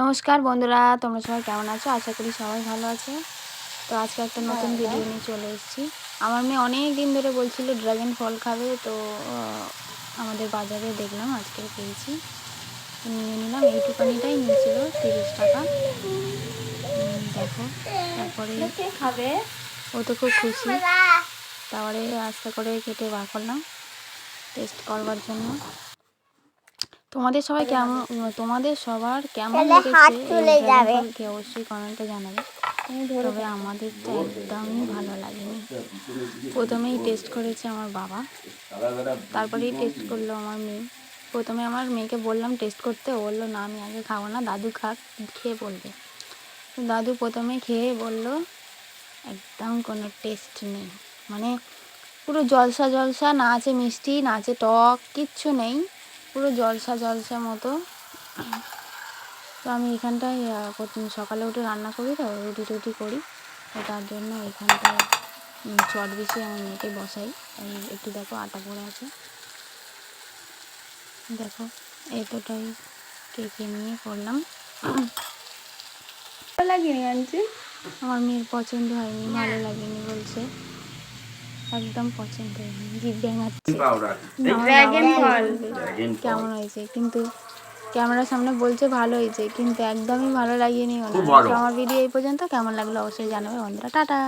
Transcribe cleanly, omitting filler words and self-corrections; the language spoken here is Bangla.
নমস্কার বন্ধুরা, তোমরা সবাই কেমন আছো? আশা করি সবাই ভালো আছে। তো আজকে একটা নতুন ভিডিও নিয়ে চলে এসেছি। আমার মেয়ে অনেক দিন ধরে বলছিল ড্রাগন ফল খাবে, তো আমাদের বাজারে দেখলাম আজকে পেয়েছি, তো নিয়ে নিলাম। এইটুকানিটাই নিয়েছিল 30 টাকা। দেখো, তারপরে খাবে, ও তো খুব খুশি। তারপরে আস্তে করে কেটে বার করলাম টেস্ট করবার জন্য। তোমাদের সবার কেমন লেগেছে এই ড্রাগন ফলকে অবশ্যই কমেন্টে জানাবে। তবে আমাদের তো একদমই ভালো লাগেনি। প্রথমেই টেস্ট করেছে আমার বাবা, তারপরেই টেস্ট করলো আমার মেয়ে। প্রথমে আমার মেয়েকে বললাম টেস্ট করতে, ও বললো না আমি আগে খাবো না, দাদু খাক, খেয়ে বলবে। তো দাদু প্রথমে খেয়ে বলল একদম কোনো টেস্ট নেই, মানে পুরো জলসা জলসা, না আছে মিষ্টি না আছে টক, কিচ্ছু নেই, পুরো জলসা জলসা মতো। তো আমি এখানটায় সকালে উঠে রান্না করি, তো রুটি টুটি করি, তো তার জন্য এখানটায় চট বেশি আমার মেয়েকে বসাই। একটু দেখো আটা পড়ে আছে, দেখো এতটাই কেকে নিয়ে করলাম। লাগেনি আনছি, আমার মেয়ের পছন্দ হয়নি, ভালো লাগেনি বলছে, একদম পছন্দ হয়নি, জিভ ভেঙাচ্ছে। কেমন হয়েছে, কিন্তু ক্যামেরার সামনে বলছে ভালো হয়েছে, কিন্তু একদমই ভালো লাগেনি ওনার। তো আমার ভিডিও এই পর্যন্ত, কেমন লাগলো অবশ্যই জানাবে বন্ধুরা। টাটা।